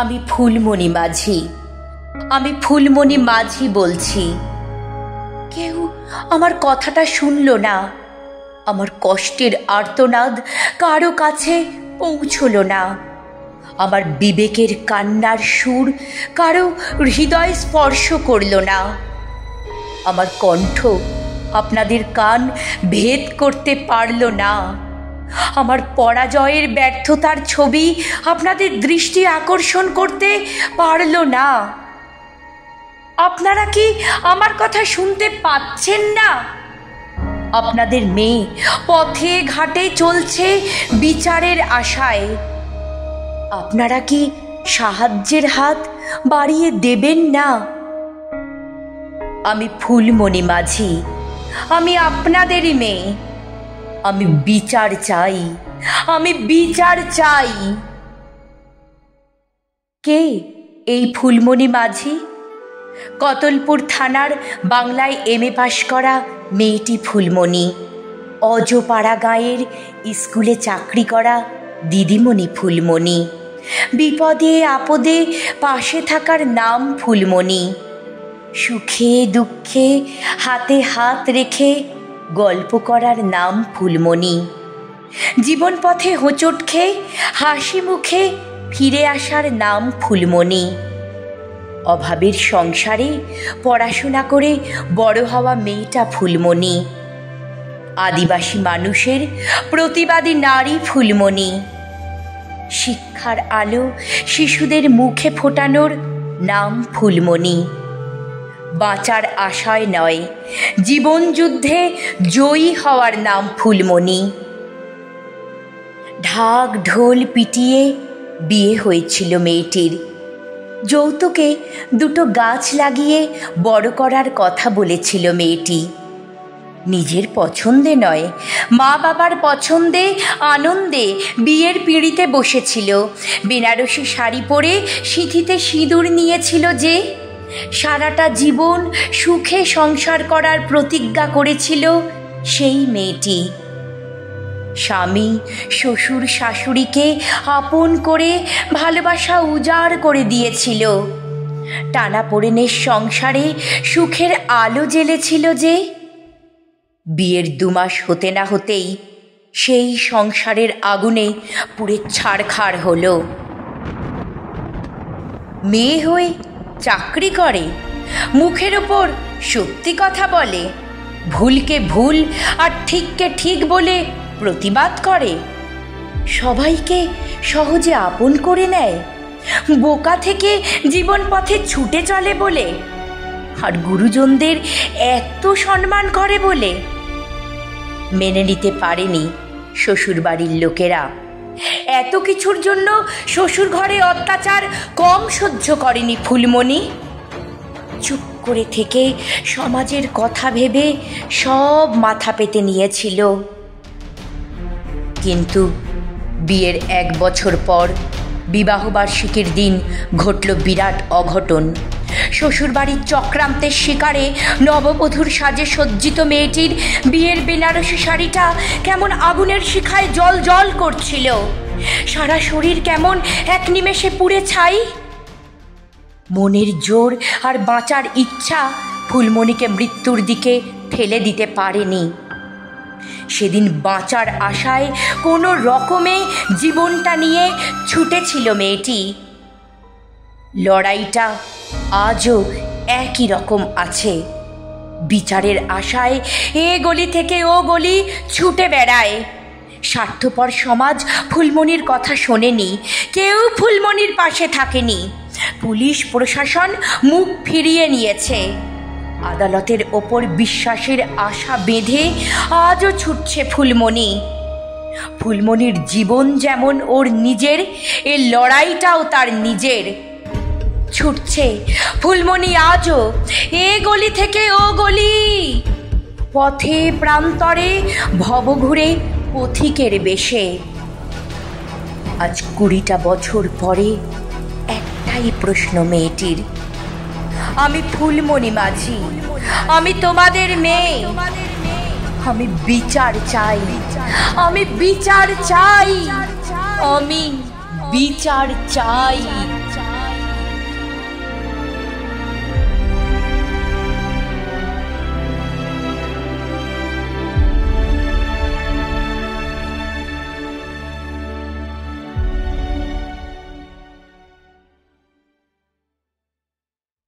আমি ফুলমণি মাঝি, আমি ফুলমণি মাঝি বলছি। কেউ আমার কথাটা শুনল না। আমার কষ্টের আর্তনাদ কারো কাছে পৌঁছল না। আমার বিবেকের কান্নার সুর কারো হৃদয় স্পর্শ করল না। আমার কণ্ঠ আপনাদের কান ভেদ করতে পারল না। আমার পরাজয়ের ব্যর্থতার ছবি আপনাদের দৃষ্টি আকর্ষণ করতে পারল না। আপনারা কি আমার কথা শুনতে পাচ্ছেন না? আপনাদের মেয়ে পথে ঘাটে চলছে বিচারের আশায়। আপনারা কি সাহায্যের হাত বাড়িয়ে দেবেন না? আমি ফুলমণি মাঝি, আমি আপনাদেরই মেয়ে। আমি বিচার চাই, আমি বিচার চাই। কে এই ফুলমণি মাঝি? কতলপুর থানার বাংলায় এমএ পাশ করা মেয়েটি ফুলমণি। অজপাড়া গাঁয়ের স্কুলে চাকরি করা দিদিমণি ফুলমণি। বিপদে আপদে পাশে থাকার নাম ফুলমণি। সুখে দুঃখে হাতে হাত রেখে গল্প করার নাম ফুলমণি। জীবন পথে হোঁচট খেয়ে হাসি মুখে ফিরে আসার নাম ফুলমণি। অভাবের সংসারে পড়াশোনা করে বড় হওয়া মেয়েটা ফুলমণি। আদিবাসী মানুষের প্রতিবাদী নারী ফুলমণি। শিক্ষার আলো শিশুদের মুখে ফোটানোর নাম ফুলমণি। বাঁচার আশায় নয়, জীবন যুদ্ধে জয়ী হওয়ার নাম ফুলমণি। ঢাক ঢোল পিটিয়ে বিয়ে হয়েছিল মেয়েটির। যৌতুকে দুটো গাছ লাগিয়ে বড় করার কথা বলেছিল মেয়েটি। নিজের পছন্দে নয়, মা বাবার পছন্দে আনন্দে বিয়ের পিঁড়িতে বসেছিল। বেনারসি শাড়ি পরে সিঁথিতে সিঁদুর নিয়েছিল যে। সারাটা জীবন সুখে সংসার করার প্রতিজ্ঞা করেছিল সেই মেয়েটি। স্বামী শ্বশুর শাশুড়িকে আপন করে ভালোবাসা উজাড় করে দিয়েছিল। টানাপোড়েনের সংসারে সুখের আলো জ্বেলেছিল যে। বিয়ের 2 মাস হতে না হতেই সেই সংসারের আগুনে পুড়ে ছারখার হলো। মেয়ে হয়ে চাকরি করে, মুখের ওপর সত্যি কথা বলে, ভুলকে ভুল আর ঠিককে ঠিক বলে প্রতিবাদ করে, সবাইকে সহজে আপন করে নেয়, বোকা থেকে জীবন পথে ছুটে চলে বলে, আর গুরুজনদের এত সম্মান করে বলে। মেনে নিতে পারেনি শ্বশুরবাড়ির লোকেরা। এত কিছুর জন্য শ্বশুর ঘরে অত্যাচার কম সহ্য করেনি ফুলমণি। চুপ করে থেকে সমাজের কথা ভেবে সব মাথা পেতে নিয়েছিল। কিন্তু বিয়ের 1 বছর পর বিবাহবার্ষিকীর দিন ঘটল বিরাট অঘটন। শ্বশুরবাড়ির চক্রান্তের শিকারে নববধূর সাজে সজ্জিত মেয়েটির বিয়ের বেনারসি শাড়িটা কেমন আগুনের শিখায় জল জল করছিল। সারা শরীর কেমন এক নিমেষে পুড়ে ছাই। মনের জোর আর বাঁচার ইচ্ছা ফুলমণিকে মৃত্যুর দিকে ঠেলে দিতে পারেনি। সেদিন বাঁচার আশায় কোনো রকমে জীবনটা নিয়ে ছুটেছিল মেয়েটি। লড়াইটা আজও একই রকম আছে। বিচারের আশায় এ গলি থেকে ও গলি ছুটে বেড়ায়। স্বার্থপর সমাজ ফুলমণির কথা শোনেনি, কেউ ফুলমণির পাশে থাকেনি। পুলিশ প্রশাসন মুখ ফিরিয়ে নিয়েছে। আদালতের ওপর বিশ্বাসের আশা বেঁধে আজও ছুটছে ফুলমণি। ফুলমণির জীবন যেমন ওর নিজের, এ লড়াইটাও তার নিজের। ছুটছে ফুলমণি আজও এ গলি থেকে ও গলি, পথে প্রান্তরে ভবঘুরে পথিকের বেশে। আজ 20টা বছর পরে একটাই প্রশ্ন মেয়েটির, আমি ফুলমণি মাঝি, আমি তোমাদের মেয়ে, আমি বিচার চাই, আমি বিচার চাই, আমি বিচার চাই।